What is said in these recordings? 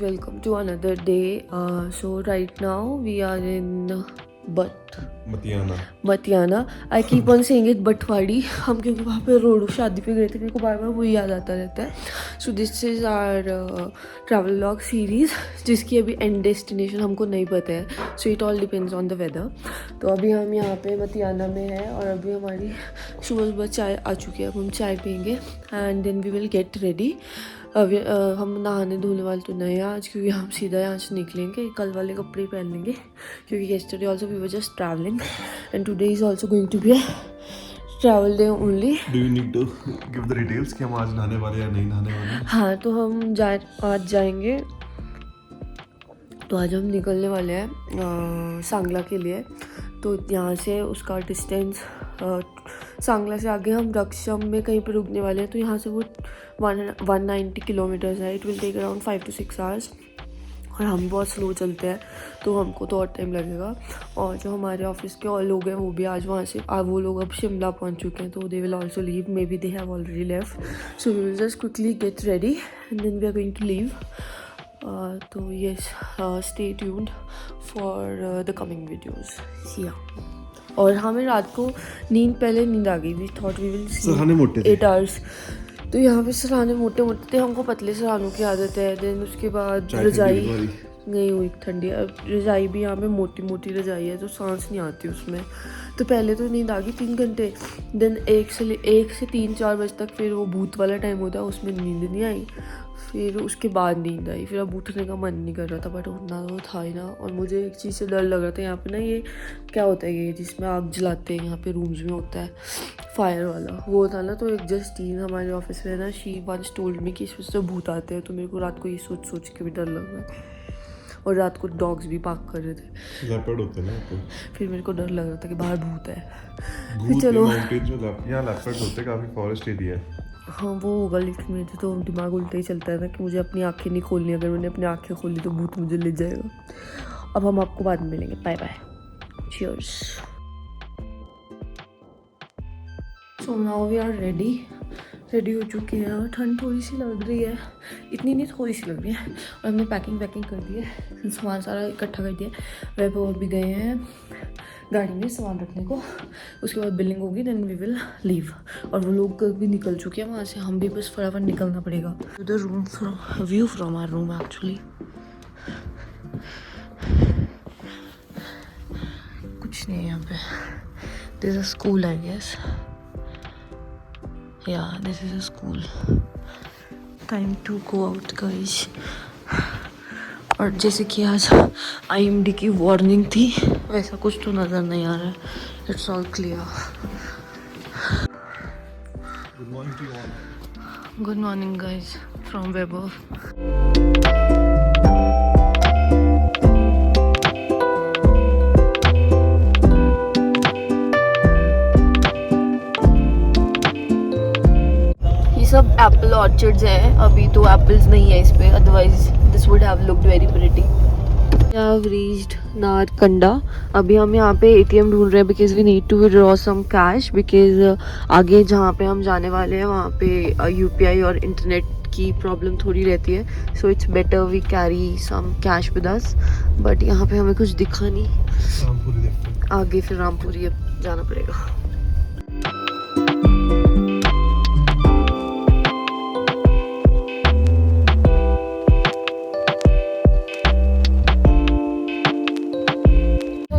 welcome to another day. So right now we are in Matiana. I keep on saying it Batwadi. हम क्योंकि वहाँ पे road शादी पे गए थे, मेरे को बार बार वही याद आता रहता है. So this is our travel log series जिसकी अभी end destination हमको नहीं पता है. So it all depends on the weather. तो अभी हम यहाँ पे मतियाना में हैं और अभी हमारी सुबह चाय आ चुकी है. अब हम चाय पियेंगे and then we will get ready. अभी हम नहाने धोने वाले तो नहीं हैं आज, क्योंकि हम सीधा यहाँ से निकलेंगे. कल वाले कपड़े पहन लेंगे क्योंकि yesterday also we were just traveling and today is also going to be a travel day only. Do you need to give the details कि हम आज नहाने वाले या नहीं नहाने वाले? हाँ, तो हम आज जाएंगे. तो आज हम निकलने वाले हैं सांगला के लिए. तो यहाँ से उसका डिस्टेंस सांगला से आगे हम रक्षम में कहीं पर रुकने वाले हैं. तो यहाँ से वो 190 किलोमीटर्स है. It will take around 5 to 6 hours. और हम बहुत स्लो चलते हैं तो हमको तो और टाइम लगेगा. और जो हमारे ऑफिस के और लोग हैं वो भी आज वहाँ से वो लोग अब शिमला पहुँच चुके हैं. तो they will also leave, maybe they have already left. So we will just quickly get ready and then we are going to leave. तो yes, stay tuned for the coming videos. या और हमें रात को पहले नींद आ गई. We thought we will sleep 8 hours. तो यहाँ पे सराहने मोटे मोटे थे. हमको पतले सराहनों की आदत है. देन उसके बाद रजाई नहीं हुई ठंडी. अब रजाई भी यहाँ पे मोटी मोटी रजाई है तो सांस नहीं आती उसमें. तो पहले तो नींद आ गई 3 घंटे. देन 1 से 3-4 बजे तक फिर वो भूत वाला टाइम होता है, उसमें नींद नहीं आई. फिर उसके बाद नींद आई. फिर अब उठने का मन नहीं कर रहा था, बट उठना तो था ही ना. और मुझे एक चीज़ से डर लग रहा था. यहाँ पे ना ये क्या होता है, ये जिसमें आग जलाते हैं यहाँ पे रूम्स में होता है फायर वाला, वो था ना. तो एक जस्टीन हमारे ऑफिस में ना, शी वंस टोल्ड मी कि इसमें से भूत आते हैं. तो मेरे को रात को ये सोच के भी डर लग रहा है. और रात को डॉग्स भी पार्क कर रहे थे. लेपर्ड होते हैं ना तो. फिर मेरे को डर लग रहा था कि बाहर भूत है. फिर चलो यहाँ लेपर्ड होते, काफ़ी फॉरेस्ट एरिया है. हाँ वो होगा, लेकिन मेरे तो दिमाग उल्टा ही चलता है ना कि मुझे अपनी आंखें नहीं खोलनी. अगर मैंने अपनी आंखें खोली तो भूत मुझे ले जाएगा. अब हम आपको बाद में मिलेंगे. Bye bye. Cheers. So now we are ready हो चुके हैं. और ठंड थोड़ी सी लग रही है, इतनी नहीं थोड़ी सी लग रही है. और हमने पैकिंग कर दी है, सामान सारा इकट्ठा कर दिया. वह और भी गए हैं गाड़ी में सामान रखने को. उसके बाद बिलिंग होगी, देन वी विल लीव. और वो लोग भी निकल चुके हैं वहाँ से. हम भी बस फटाफट निकलना पड़ेगा. The room from view from our room actually. कुछ नहीं है यहाँ पे. This is a school I guess. Yeah, this is a school. Time to go out, guys. और जैसे कि आज IMD की वार्निंग थी, वैसा कुछ तो नज़र नहीं आ रहा है. It's all clear. Good morning to you all. Good morning, guys, from Weber. सब एप्पल ऑर्चर्ड्स हैं. अभी तो एप्पल्स नहीं है इस पे, otherwise this would have looked very pretty. We have reached Narkanda. अभी हम यहाँ पे ATM ढूंढ रहे हैं because we need to withdraw some cash. Because आगे जहाँ पे हम जाने वाले हैं वहाँ पे UPI और इंटरनेट की प्रॉब्लम थोड़ी रहती है. So it's better we carry some cash with us. But यहाँ पे हमें कुछ दिखा नहीं. आगे फिर रामपुरी अब जाना पड़ेगा.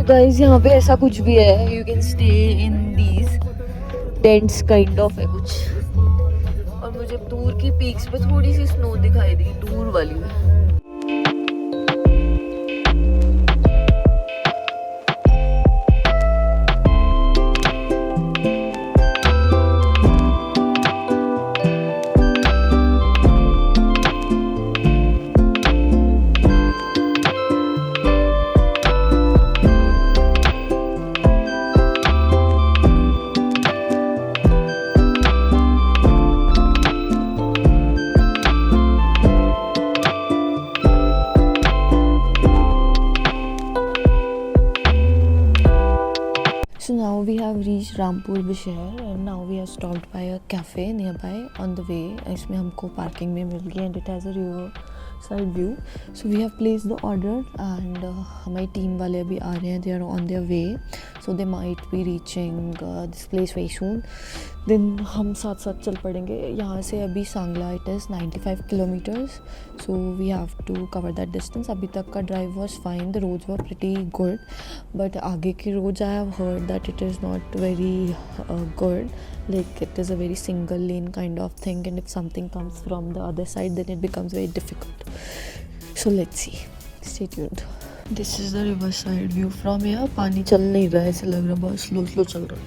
गाइस यहाँ पे ऐसा कुछ भी है. You can stay in these tents kind of है कुछ. और मुझे दूर की पीक्स पे थोड़ी सी स्नो दिखाई दी, दूर वाली में. So now we have reached Rampur Bishar and now we are stopped by a cafe nearby on the way. इसमें हमको पार्किंग में मिल गई and it has a river side view. So we have placed the order and हमारी team वाले अभी आ रहे हैं. They are on their way, so they might be reaching this place very soon. Then हम साथ साथ चल पड़ेंगे. यहाँ से अभी Sangla it is 95 kilometres, so we have to cover that distance. अभी तक का drive was fine, the roads were pretty good, but आगे की roads I have heard that it is not very good. Like it is a very single lane kind of thing, and if something comes from the other side then it becomes very difficult. So let's see, stay tuned. This is the river side view from here. पानी चल नहीं रहा है, ऐसा लग रहा है बहुत स्लो स्लो चल रहा है.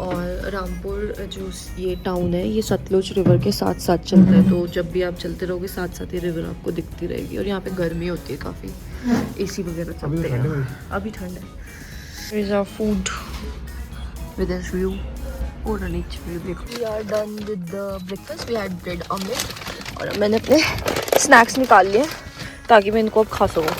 और रामपुर जो ये टाउन है ये सतलुज रिवर के साथ साथ चलता है, तो जब भी आप चलते रहोगे साथ साथ ये रिवर आपको दिखती रहेगी. और यहाँ पे गर्मी होती है काफ़ी, AC वगैरह चलते हैं. अभी ठंड है. Here is our food with this view. और नीचे व्यू देखो. We are done with the breakfast. We had bread omelette. और मैंने अपने स्नैक्स निकाल लिए ताकि मैं इनको अब खा सकूँ.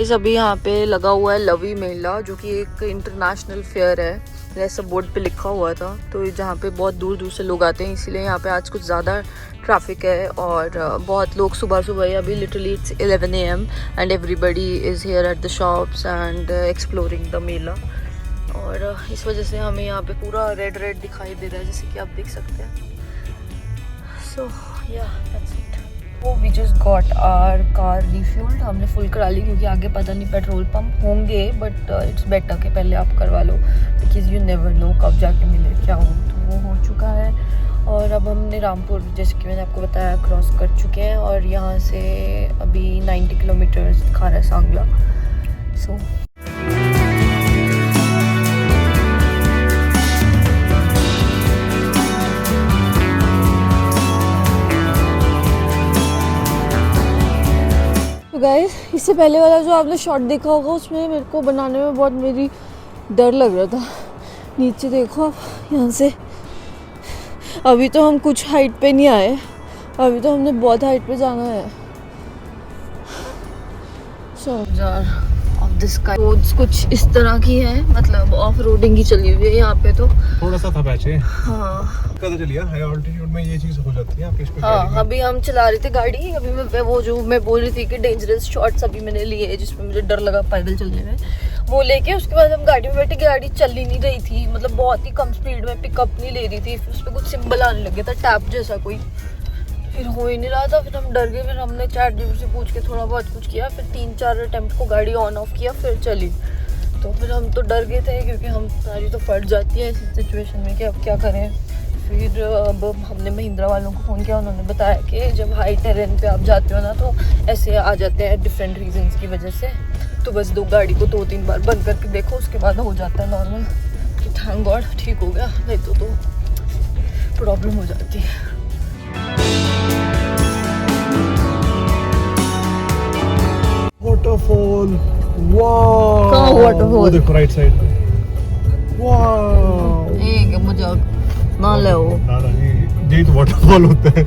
इस अभी यहाँ पे लगा हुआ है लवी मेला, जो कि एक इंटरनेशनल फेयर है. ऐसा बोर्ड पे लिखा हुआ था, तो जहाँ पे बहुत दूर दूर से लोग आते हैं, इसीलिए यहाँ पे आज कुछ ज़्यादा ट्रैफिक है. और बहुत लोग सुबह सुबह, अभी literally it's 11 AM and everybody is here at the shops and exploring the mela. और इस वजह से हमें यहाँ पे पूरा रेड रेड दिखाई दे रहा है, जैसे कि आप देख सकते हैं. So yeah that's it. वो we just got our car refuelled. हमने फुल करा ली क्योंकि आगे पता नहीं पेट्रोल पंप होंगे, बट इट्स बेटर कि पहले आप करवा लो, बिकॉज यू नेवर नो कब जाके मिले क्या हो. तो वो हो चुका है. और अब हमने रामपुर, जैसे कि मैंने आपको बताया, क्रॉस कर चुके हैं. और यहाँ से अभी 90 किलोमीटर्स दिखा रहा है सांगला. सो तो गाइस, इससे पहले वाला जो आपने शॉट देखा होगा उसमें मेरे को बनाने में बहुत मेरी डर लग रहा था. नीचे देखो आप, यहाँ से अभी तो हम कुछ हाइट पे नहीं आए, अभी तो हमने बहुत हाइट पे जाना है. So of this sky roads कुछ इस तरह की है, मतलब ऑफ रोडिंग ही चली हुई है यहाँ पे. तो थोड़ा सा था पैच है. हाँ पता चलिए हाई ऑल्टीट्यूड में ये चीज हो जाती है. आप इस पे हाँ, अभी हम चला रहे थे गाड़ी. अभी मैं वो जो मैं बोल रही थी कि डेंजरस शॉट्स अभी मैंने लिए जिसमें मुझे डर लगा पैदल चलने में, वो लेके उसके बाद हम गाड़ी में बैठे. गाड़ी चल ही नहीं रही थी, मतलब बहुत ही कम स्पीड में पिकअप नहीं ले रही थी. उस पर कुछ सिंबल आने लगे था, टैप जैसा कोई. फिर हो ही नहीं रहा था. फिर हम डर गए. फिर हमने ChatGPT से पूछ के थोड़ा बहुत कुछ किया. फिर 3-4 अटेम्प्ट को गाड़ी ऑन ऑफ किया, फिर चली. तो फिर हम तो डर गए थे क्योंकि हम सारी तो फट जाती है इस सिचुएशन में कि अब क्या करें. फिर अब हमने महिंद्रा वालों को फ़ोन किया. उन्होंने बताया कि जब हाई टेरेन पे आप जाते हो ना, तो ऐसे आ जाते हैं डिफरेंट रीजंस की वजह से. तो बस गाड़ी को 2-3 बार बंद करके देखो, उसके बाद हो जाता है नॉर्मल. तो थैंक गॉड ठीक हो गया, नहीं तो प्रॉब्लम हो जाती है. वाटरफॉल. वाओ, कहाँ वाटरफॉल? वो देखो राइट साइड पे. वाओ, ठीक है, मजाक ना ले. ना ये तो वाटरफॉल होता है.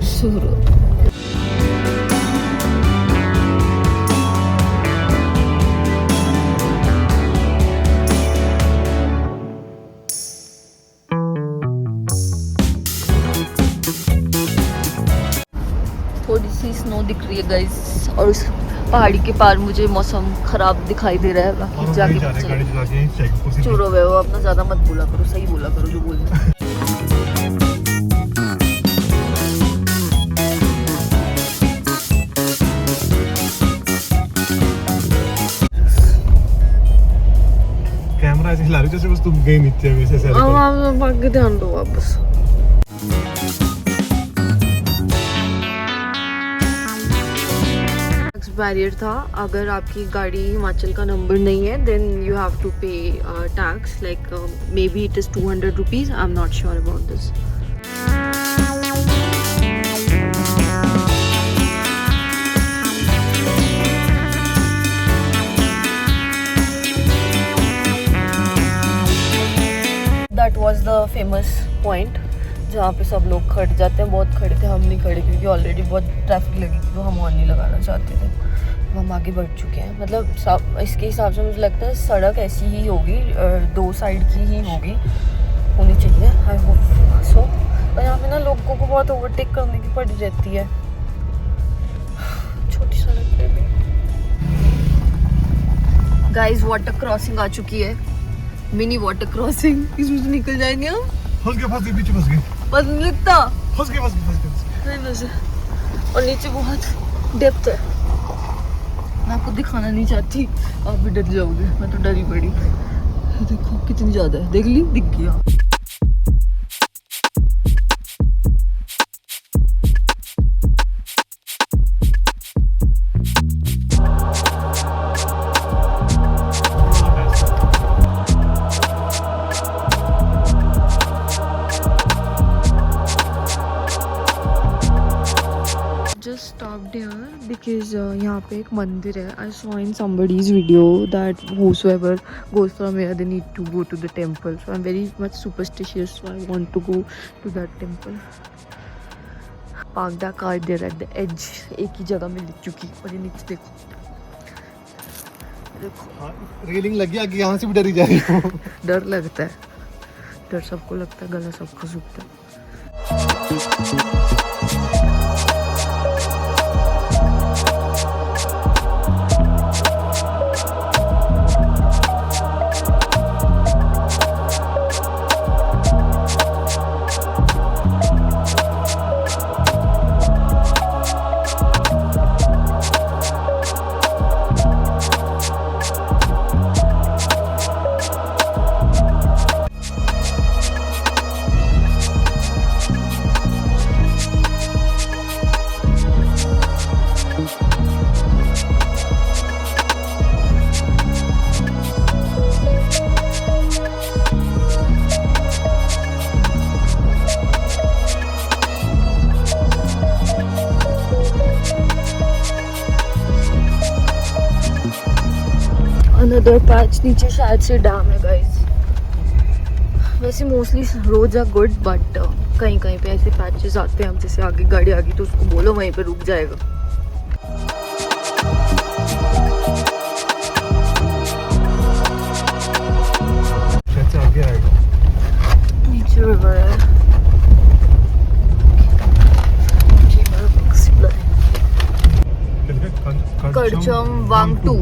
थोड़ी सी स्नो दिख रही है गाइस, और उस पहाड़ी के पार मुझे मौसम खराब दिखाई दे रहा है. बाकी जाके गाड़ी चला के चेक को चुरो वे, वो अपना ज़्यादा मत बोला करो, सही बोला करो जो बोलना है. कैमरा ऐसे हिला रही जैसे बस तुम गई नीचे वैसे से. हाँ, बाकी ध्यान दो आप बस. बैरियर था, अगर आपकी गाड़ी हिमाचल का नंबर नहीं है देन यू हैव टू पे tax. Like may be it is 200 rupees. I am not sure about this. That was the famous point जहाँ पे सब लोग खड़े जाते हैं. बहुत खड़े थे, हम नहीं खड़े क्योंकि ऑलरेडी बहुत ट्रैफिक लगी थी, तो हम और नहीं लगाना चाहते थे. हम आगे बढ़ चुके हैं. मतलब इसके हिसाब से मुझे लगता है सड़क ऐसी ही होगी, 2 साइड की ही होगी, होनी चाहिए. I hope so. और यहाँ पे ना लोगों को बहुत ओवरटेक करने की पड़ी रहती है छोटी सड़क पे भी। गाइस वाटर क्रॉसिंग आ चुकी है, मिनी वाटर क्रॉसिंग, इसमें से निकल जाएंगे हम। फंस गए पीछे फंस गए, पता नहीं लगता, फंस गए। और नीचे बहुत डेप्थ है, मैं आपको दिखाना नहीं चाहती, आप भी डर जाओगे, मैं तो डरी पड़ी। देखो कितनी ज्यादा है, देख ली, दिख गया। Stopped here because यहाँ पे एक मंदिर है. I saw in somebody's video that whosoever goes from here they need to go to the temple. So I'm very much superstitious. So I want to go to that temple. Parked our car there at the edge. एक ही जगह में लिख चुकी. और ये नीचे देखो. देखो. रेलिंग लग गया कि यहाँ से भी डरी जा रही हो. डर लगता है. डर सबको लगता है, गला सबको सूखता है. अनदर पैच, नीचे शायद से डैम है गाइस. वैसे mostly roads are good but कहीं कहीं पे ऐसे पैचेस आते हैं, हम जैसे आगे गाड़ी आ गई तो उसको बोलो वहीं पे रुक जाएगा. आगे आएगा. नीचे रिवर है. करचम वांगटू.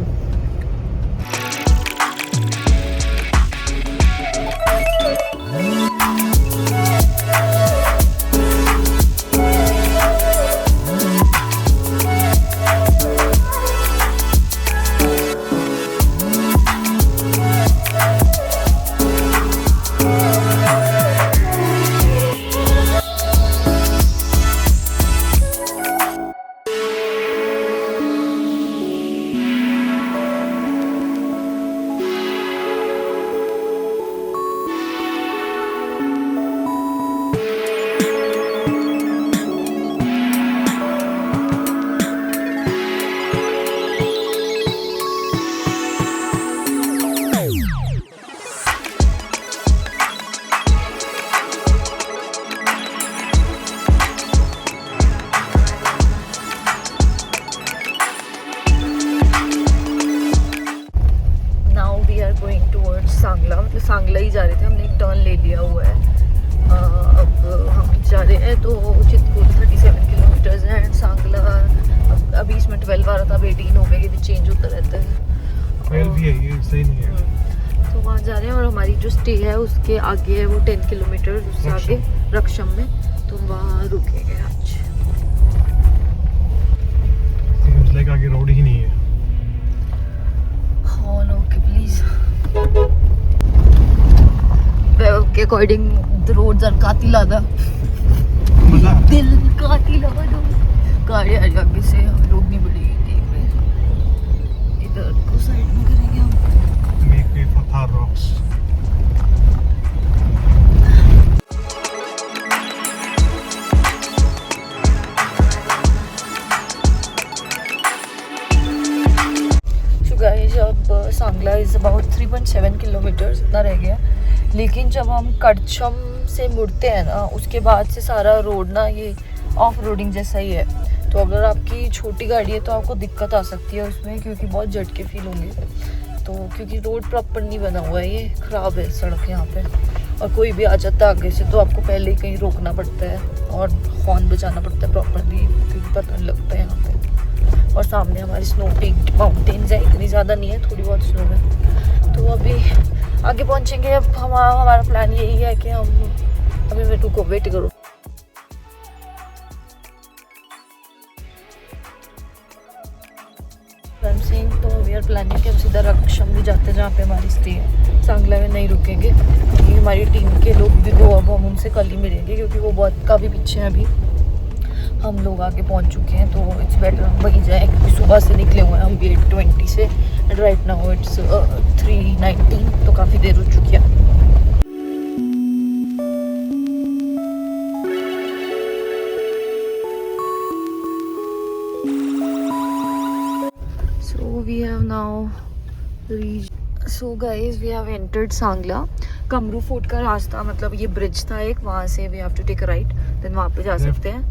सांगला, मतलब सांगला ही जा रहे थे, हमने एक टर्न ले लिया हुआ है. अब हम जा रहे हैं तो चितकुल 37 किलोमीटर्स है एंड सांगला अभी इसमें 12 आ रहा था, अब 18 हो गया, कि चेंज होता रहता है. 12 भी है, ये सही नहीं है. तो वहाँ जा रहे हैं और हमारी जो स्टे है उसके आगे है वो 10 किलोमीटर उससे आगे रक्षम में, तो वहाँ रुकेंगे आज. लाइक आगे रोड ही नहीं है. हाँ ओके प्लीज. के अकॉर्डिंग द रोड्स आर कातिलादा. दिल कातिलादा. गाड़ी आ रही आगे से, हम लोग नहीं बढ़ेगी. देख रहे हैं इधर को साइड में करेंगे हम. Make way for Thar rocks. अब सांगला इज अबाउट 3.7 किलोमीटर्स इतना रह गया. लेकिन जब हम करचम से मुड़ते हैं ना, उसके बाद से सारा रोड ना ये ऑफ रोडिंग जैसा ही है. तो अगर आपकी छोटी गाड़ी है तो आपको दिक्कत आ सकती है उसमें, क्योंकि बहुत झटके फील होंगे. तो क्योंकि रोड प्रॉपर नहीं बना हुआ है, ये ख़राब है सड़क यहाँ पे. और कोई भी आ जाता है आगे से तो आपको पहले ही कहीं रोकना पड़ता है और हॉर्न बजाना पड़ता है प्रॉपरली, क्योंकि पता नहीं लगता है यहाँ पे। और सामने हमारी स्नो पीक माउंटेन्स है, इतनी ज़्यादा नहीं है, थोड़ी बहुत स्नो है। तो अभी आगे पहुँचेंगे। अब हमारा प्लान यही है कि हम अभी मैं रुको, वेट करो। तो वी आर प्लानिंग कि हम सीधा रक्षम भी जाते हैं जहाँ पे हमारी स्टे है। सांगला में नहीं रुकेंगे, ये हमारी टीम के लोग भी गो, अब हम उनसे कल ही मिलेंगे क्योंकि वो बहुत काफ़ी पीछे हैं। अभी हम लोग आगे पहुँच चुके हैं तो इट्स बेटर हम वहीं जाएँ, क्योंकि सुबह से निकले हुए हैं हम 8:20 से, एंड राइट नाउ इट्स 3:19, तो काफ़ी देर हो चुकी है। We have now reached. So guys, we have entered Sangla. Kamru fort का रास्ता, मतलब ये ब्रिज था एक, वहाँ से we have to take a right, then वहाँ पे जा सकते हैं,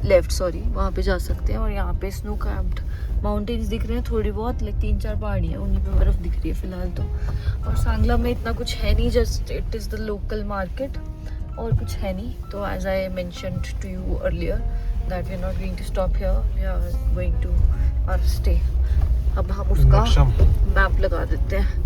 लेफ्ट सॉरी, वहाँ पे जा सकते हैं। और यहाँ पे स्नो कैप्ड माउंटेन्स दिख रहे हैं थोड़ी बहुत, लाइक 3-4 पहाड़ियाँ, उन्हीं पे बर्फ़ दिख रही है फ़िलहाल तो। और सांगला में इतना कुछ है नहीं, just it is the local market, और कुछ है नहीं। तो as I mentioned to you earlier that we are not going to stop here, we are going to our stay. अब हम उसका मैप लगा देते हैं।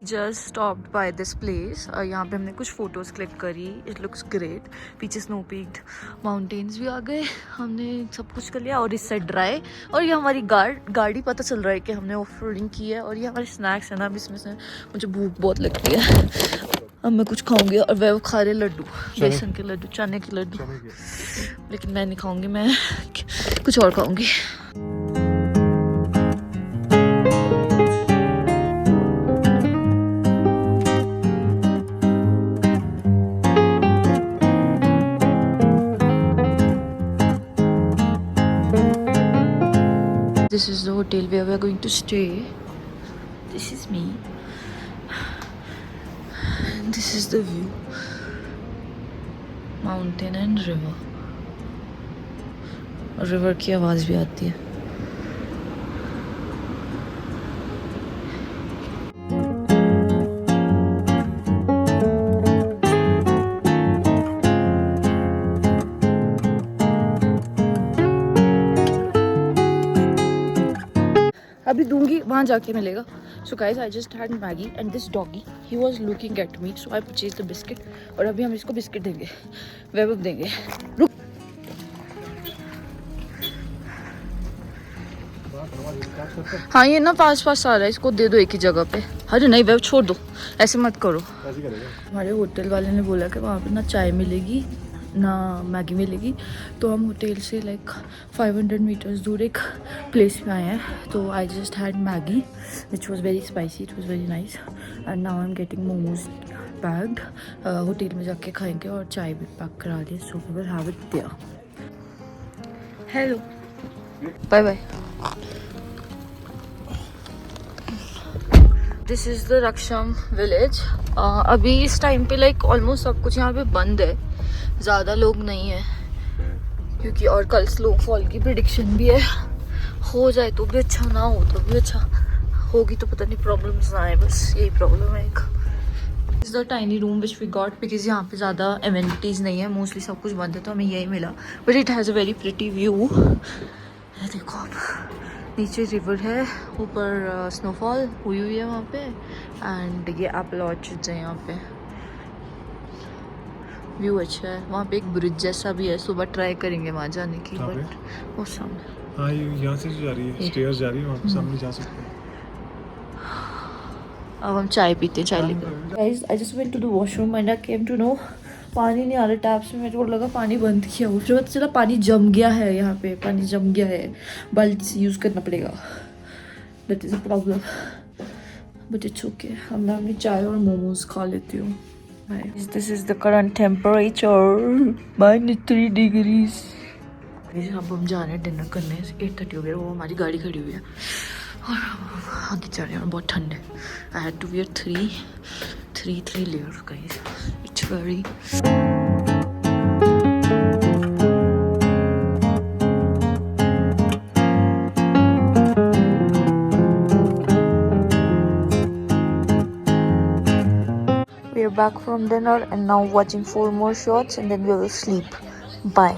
Just stopped by this place. यहाँ पे हमने कुछ फ़ोटोज़ क्लिक करी, इट लुक्स ग्रेट। पीछे स्नो पीक्ड माउंटेन्स भी आ गए, हमने सब कुछ कर लिया। और इस साइड ड्राई, और ये हमारी गाड़ी पता चल रहा है कि हमने ऑफ रोडिंग की है। और ये हमारे स्नैक्स है ना, अब इसमें से मुझे भूख बहुत लगती है, अब मैं कुछ खाऊंगी। और वह खा रहे लड्डू, बेसन के लड्डू, चने के लड्डू, लेकिन मैं नहीं खाऊंगी, मैं कुछ और खाऊंगी। This is the hotel where we are going to stay. This is me. This is the view. Mountain and river. और river की आवाज़ भी आती है। अभी दूंगी, वहाँ जाके मिलेगा। So guys, I just had Maggi and this doggy, he was looking at me, so I purchase the biscuit. और अभी हम इसको बिस्किट देंगे, वैभव देंगे। रुक, हाँ ये ना पास पास आ रहा है, इसको दे दो एक ही जगह पे। अरे नहीं वैभव, छोड़ दो, ऐसे मत करो। हमारे होटल वाले ने बोला कि वहाँ पे ना चाय मिलेगी ना मैगी मिलेगी, तो हम होटल से लाइक 500 मीटर्स दूर एक प्लेस में आए हैं। तो I just had Maggi which was very spicy, it was very nice, and now I am getting momos packed. Hotel में जाके खाएंगे, और चाय भी पैक करा दी, so we will have it there. Hello, bye bye. This is the Raksham village. अभी इस टाइम पे लाइक ऑलमोस्ट सब कुछ यहाँ पे बंद है, ज़्यादा लोग नहीं है, क्योंकि और कल स्नोफॉल की प्रेडिक्शन भी है। हो जाए तो भी अच्छा, ना हो तो भी अच्छा, होगी तो पता नहीं प्रॉब्लम्स ना आए, बस यही प्रॉब्लम है एक। Is the tiny room which we got, because यहाँ पे ज़्यादा एमिनिटीज़ नहीं है, मोस्टली सब कुछ बंद है, तो हमें यही मिला। But it has a very pretty view. देखो आप, नीचे रिवर है, ऊपर स्नोफॉल हुई हुई है वहाँ पे, एंड ये एप्पल ऑर्चिड्स है यहाँ पे। व्यू अच्छा है, वहाँ पे एक ब्रिज जैसा भी है, सुबह ट्राई करेंगे वहाँ जाने की, बट वो सामने। हाँ यहाँ से जा रही है, स्टेयर्स जा रही है, वहाँ पे सामने जा सकते हैं। अब हम चाय पीते हैं, चाय लेकर। Guys, I just went to the washroom and I came to know पानी नहीं आ रहा टैप से। मेरे को लगा पानी बंद किया हो, फिर पता चला पानी जम गया है, यहाँ पे पानी जम गया है, बाल्टी से यूज़ करना पड़ेगा। That is a problem, but it's okay. अब मैं अपनी चाय और मोमोज खा लेती हूँ। This is the current temperature, -3 degrees. अब हम जा रहे हैं डिनर करने, 8:30 हो गया, वो हमारी गाड़ी खड़ी हुई है और आगे जा रहे हैं, और बहुत ठंड है। I had to wear three layers guys, it's very we are back from dinner and now watching 4 more shots and then we will sleep. Bye.